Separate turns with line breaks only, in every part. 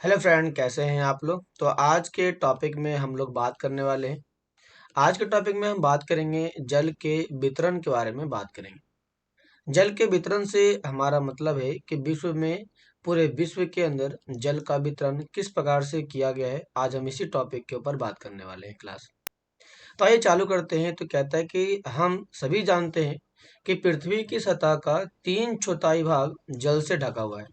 Hello friend, कैसे हैं आप लोग। तो आज के टॉपिक में हम लोग बात करने वाले हैं। आज के टॉपिक में हम बात करेंगे जल के वितरण के बारे में बात करेंगे। जल के वितरण से हमारा मतलब है कि विश्व में पूरे विश्व के अंदर जल का वितरण किस प्रकार से किया गया है। आज हम इसी टॉपिक के ऊपर बात करने वाले हैं क्लास। तो आइए चालू करते हैं। तो कहता है कि हम सभी जानते हैं कि पृथ्वी की सतह का 3/4 भाग जल से ढका हुआ है।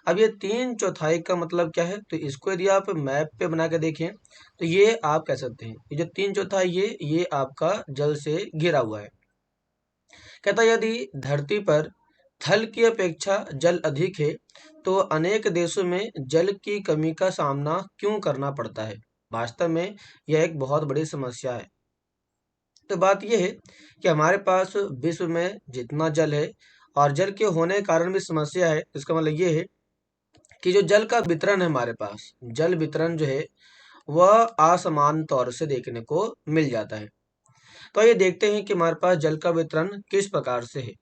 अब ये 3/4 का मतलब क्या है, तो इसको यदि आप मैप पे बना के देखें तो ये आप कह सकते हैं ये जो 3/4 ये आपका जल से घिरा हुआ है। कहता है यदि धरती पर थल की अपेक्षा जल अधिक है तो अनेक देशों में जल की कमी का सामना क्यों करना पड़ता है। वास्तव में यह एक बहुत बड़ी समस्या है। तो बात यह है कि हमारे पास विश्व में जितना जल है और जल के होने के कारण भी समस्या है, इसका मतलब ये है कि जो जल का वितरण है हमारे पास, जल वितरण जो है वह असमान तौर से देखने को मिल जाता है। तो ये देखते हैं कि हमारे पास जल का वितरण किस प्रकार से है।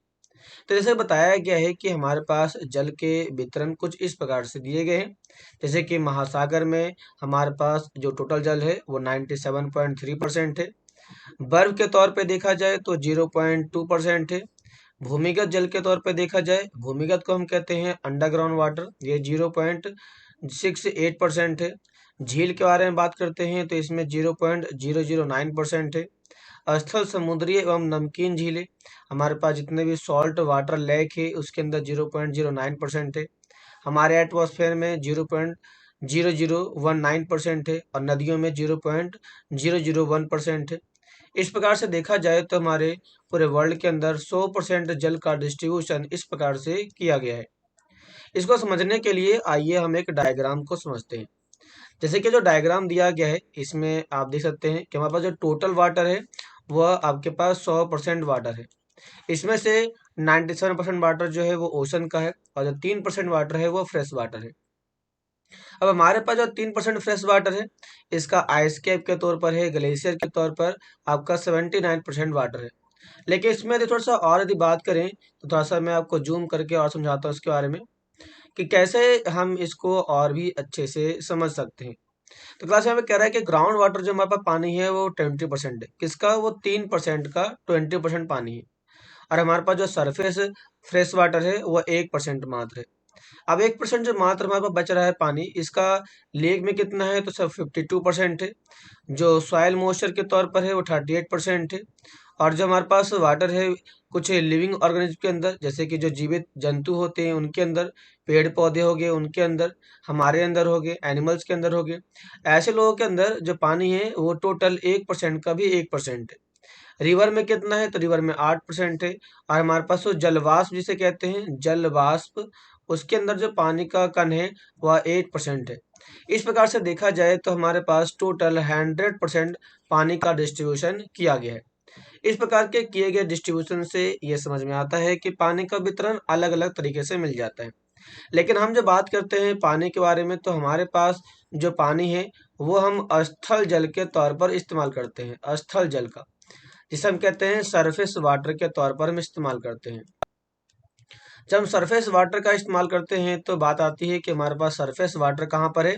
तो जैसे बताया गया है कि हमारे पास जल के वितरण कुछ इस प्रकार से दिए गए हैं। जैसे कि महासागर में हमारे पास जो टोटल जल है वो 97.3% है। बर्फ के तौर पे देखा जाए तो 0.2% है। भूमिगत जल के तौर पे देखा जाए, भूमिगत को हम कहते हैं अंडरग्राउंड वाटर, ये 0.68% है। झील के बारे में बात करते हैं तो इसमें 0.009% है। स्थल समुद्री एवं नमकीन झीलें, हमारे पास जितने भी सॉल्ट वाटर लेक है उसके अंदर 0.09% है। हमारे एटमॉस्फेयर में 0.0019% है और नदियों में 0.001% है। इस प्रकार से देखा जाए तो हमारे पूरे वर्ल्ड के अंदर 100% जल का डिस्ट्रीब्यूशन इस प्रकार से किया गया है। इसको समझने के लिए आइए हम एक डायग्राम को समझते हैं। जैसे कि जो डायग्राम दिया गया है इसमें आप देख सकते हैं कि हमारे पास जो टोटल वाटर है वह आपके पास 100% वाटर है। इसमें से 97% वाटर जो है वो ओशन का है और जो 3% वाटर है वो फ्रेश वाटर है। अब हमारे पास जो 3% फ्रेश वाटर है इसका आइस कैप के तौर पर है, ग्लेशियर के तौर पर आपका 79% वाटर है। लेकिन इसमें यदि थोड़ा सा और यदि बात करें तो थोड़ा सा मैं आपको जूम करके और समझाता हूँ इसके बारे में कि कैसे हम इसको और भी अच्छे से समझ सकते हैं। तो क्लास यहाँ पे कह रहा है कि ग्राउंड वाटर जो हमारे पास पानी है वो 20% है। किसका? वो 3% का 20% पानी है। और हमारे पास जो सरफेस फ्रेश वाटर है वो 1% मात्र है। अब 1% जो मात्र हमारे पास बच रहा है पानी, इसका लेक में कितना है तो सब 52% है। जो सॉइल मॉइस्चर के तौर पर है वो 38% है। और जो हमारे पास वाटर है कुछ लिविंग ऑर्गेनिज्म के अंदर, जैसे कि जो जीवित जंतु होते हैं उनके अंदर, पेड़ पौधे हो गए उनके अंदर, हमारे अंदर हो गए, एनिमल्स के अंदर हो गए, ऐसे लोगों के अंदर जो पानी है वो टोटल 1% का भी 1% है। रिवर में कितना है तो रिवर में 8% है। और हमारे पास जो जलवाष्प जिसे कहते हैं जल वाष्प, उसके अंदर जो पानी का कण है वह 8% है। इस प्रकार से देखा जाए तो हमारे पास टोटल 100% पानी का डिस्ट्रीब्यूशन किया गया है। इस प्रकार के किए गए डिस्ट्रीब्यूशन से ये समझ में आता है कि पानी का वितरण अलग अलग तरीके से मिल जाता है। लेकिन हम जब बात करते हैं पानी के बारे में तो हमारे पास जो पानी है वो हम स्थल जल के तौर पर इस्तेमाल करते हैं। स्थल जल का, जिसे हम कहते हैं सरफेस वाटर के तौर पर हम इस्तेमाल करते हैं। जब हम सरफेस वाटर का इस्तेमाल करते हैं तो बात आती है कि हमारे पास सरफेस वाटर कहाँ पर है।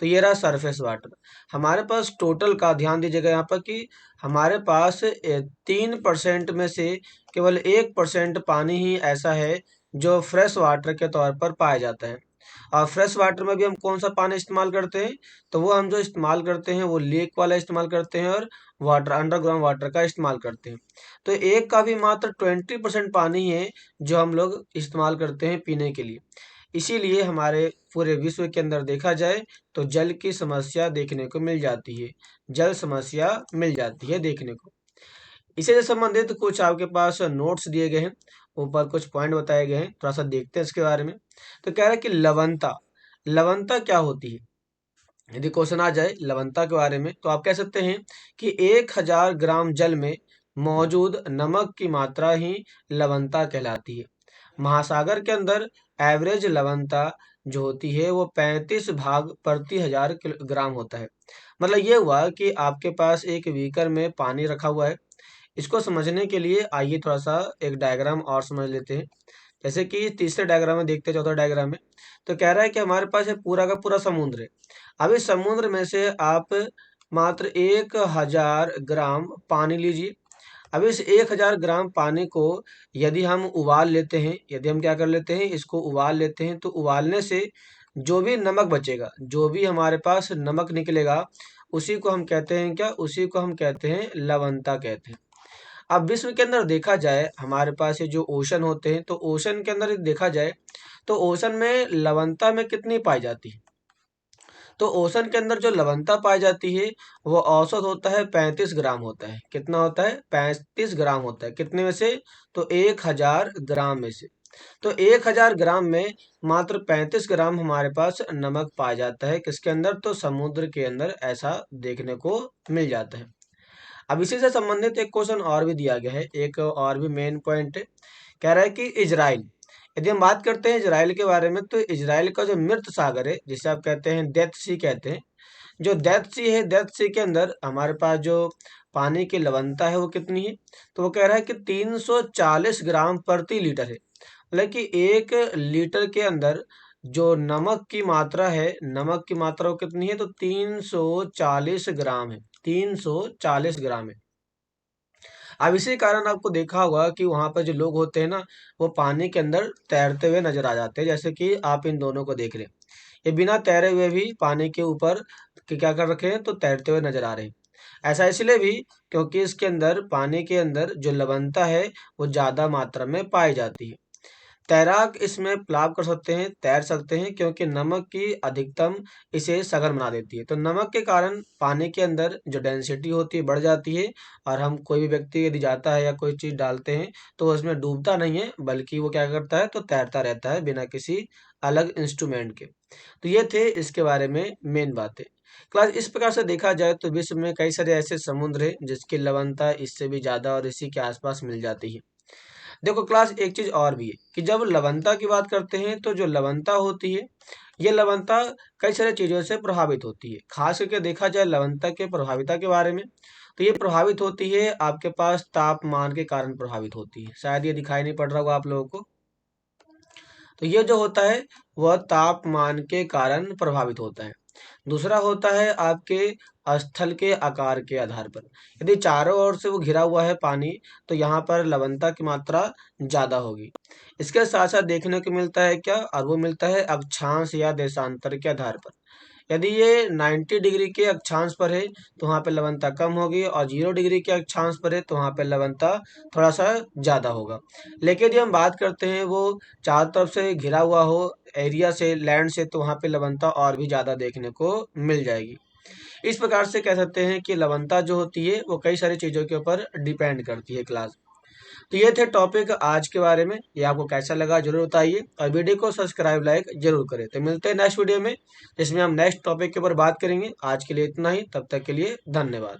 तो ये रहा सरफेस वाटर। हमारे पास टोटल का ध्यान दीजिएगा यहाँ पर कि हमारे पास 3% में से केवल 1% पानी ही ऐसा है जो फ्रेश वाटर के तौर पर पाया जाता है। और फ्रेश वाटर में भी हम कौन सा पानी इस्तेमाल करते हैं, तो वो हम जो इस्तेमाल करते हैं वो लेक वाला इस्तेमाल करते हैं और वाटर अंडरग्राउंड वाटर का इस्तेमाल करते हैं। तो एक का भी मात्र 20% पानी है जो हम लोग इस्तेमाल करते हैं पीने के लिए। इसीलिए हमारे पूरे विश्व के अंदर देखा जाए तो जल की समस्या देखने को मिल जाती है। जल समस्या मिल जाती है देखने को। इसी से संबंधित कुछ आपके पास नोट्स दिए गए हैं, ऊपर कुछ पॉइंट बताए गए हैं, थोड़ा सा देखते हैं इसके बारे में। तो कह रहा है कि लवणता, लवणता क्या होती है। यदि क्वेश्चन आ जाए लवणता के बारे में तो आप कह सकते हैं कि 1000 ग्राम जल में मौजूद नमक की मात्रा ही लवणता कहलाती है। महासागर के अंदर एवरेज लवणता जो होती है वो 35 भाग प्रति 1000 ग्राम होता है। मतलब ये हुआ कि आपके पास एक बीकर में पानी रखा हुआ है। इसको समझने के लिए आइए थोड़ा सा एक डायग्राम और समझ लेते हैं। जैसे कि तीसरे डायग्राम में देखते हैं, चौथा डायग्राम में, तो कह रहा है कि हमारे पास ये पूरा का पूरा समुद्र है। अब इस समुद्र में से आप मात्र 1000 ग्राम पानी लीजिए। अब इस 1000 ग्राम पानी को यदि हम उबाल लेते हैं, यदि हम क्या कर लेते हैं, इसको उबाल लेते हैं, तो उबालने से जो भी नमक बचेगा, जो भी हमारे पास नमक निकलेगा, उसी को हम कहते हैं क्या, उसी को हम कहते हैं लवणता कहते हैं। अब विश्व के अंदर देखा जाए, हमारे पास ये जो ओशन होते हैं, तो ओशन के अंदर देखा जाए तो ओशन में लवणता में कितनी पाई जाती है? तो ओशन के अंदर जो लवणता पाई जाती है वो औसत होता है 35 ग्राम होता है। कितना होता है? 35 ग्राम होता है। कितने में से? तो 1000 ग्राम में से। तो 1000 ग्राम में मात्र 35 ग्राम हमारे पास नमक पाया जाता है। किसके अंदर? तो समुद्र के अंदर ऐसा देखने को मिल जाता है। अब इसी से संबंधित एक क्वेश्चन और भी दिया गया है, एक और भी मेन पॉइंट कह रहा है कि इजराइल, यदि हम बात करते हैं इजराइल के बारे में, तो इजराइल का जो मृत सागर है, जिसे आप कहते हैं डेथ सी कहते हैं, जो डेथ सी है, डेथ सी के अंदर हमारे पास जो पानी की लवणता है वो कितनी है? तो वो कह रहा है कि 340 ग्राम प्रति लीटर है। मतलब कि 1 लीटर के अंदर जो नमक की मात्रा है, नमक की मात्रा वो कितनी है? तो 340 ग्राम है। 340 ग्राम है। अब इसी कारण आपको देखा होगा कि वहां पर जो लोग होते हैं ना, वो पानी के अंदर तैरते हुए नजर आ जाते हैं, जैसे कि आप इन दोनों को देख रहे हैं। ये बिना तैरे हुए भी पानी के ऊपर क्या कर रखे हैं? तो तैरते हुए नजर आ रहे हैं। ऐसा इसलिए भी क्योंकि इसके अंदर, पानी के अंदर जो लवणता है वो ज्यादा मात्रा में पाई जाती है। तैराक इसमें प्लाव कर सकते हैं, तैर सकते हैं, क्योंकि नमक की अधिकतम इसे सघन बना देती है। तो नमक के कारण पानी के अंदर जो डेंसिटी होती है बढ़ जाती है, और हम, कोई भी व्यक्ति यदि जाता है या कोई चीज डालते हैं, तो वो उसमें डूबता नहीं है, बल्कि वो क्या करता है? तो तैरता रहता है बिना किसी अलग इंस्ट्रूमेंट के। तो ये थे इसके बारे में मेन बातें। क्लास, इस प्रकार से देखा जाए तो विश्व में कई सारे ऐसे समुद्र हैं जिसकी लवणता इससे भी ज्यादा और इसी के आसपास मिल जाती है। देखो क्लास, एक चीज और भी है कि जब लवणता की बात करते हैं, तो जो लवणता होती है, ये लवणता कई सारी चीजों से प्रभावित होती है। खास करके देखा जाए लवणता के प्रभाविता के बारे में, तो ये प्रभावित होती है आपके पास तापमान के कारण प्रभावित होती है। शायद ये दिखाई नहीं पड़ रहा होगा आप लोगों को। तो ये जो होता है वह तापमान के कारण प्रभावित होता है। दूसरा होता है आपके स्थल के आकार के आधार पर। यदि चारों ओर से वो घिरा हुआ है पानी, तो यहाँ पर लवणता की मात्रा ज्यादा होगी। इसके साथ साथ देखने को मिलता है क्या? और वो मिलता है अक्षांश या देशांतर के आधार पर। यदि ये 90 डिग्री के अक्षांश पर है, तो वहाँ पे लवणता कम होगी, और 0 डिग्री के अक्षांश पर है, तो वहाँ पे लवणता थोड़ा सा ज्यादा होगा। लेकिन यदि हम बात करते हैं वो चारों तरफ से घिरा हुआ हो एरिया से, लैंड से, तो वहाँ पे लवणता और भी ज्यादा देखने को मिल जाएगी। इस प्रकार से कह सकते हैं कि लवणता जो होती है वो कई सारी चीजों के ऊपर डिपेंड करती है क्लास। तो ये थे टॉपिक आज के बारे में। ये आपको कैसा लगा जरूर बताइए, और वीडियो को सब्सक्राइब, लाइक जरूर करें। तो मिलते हैं नेक्स्ट वीडियो में, जिसमें हम नेक्स्ट टॉपिक के ऊपर बात करेंगे। आज के लिए इतना ही, तब तक के लिए धन्यवाद।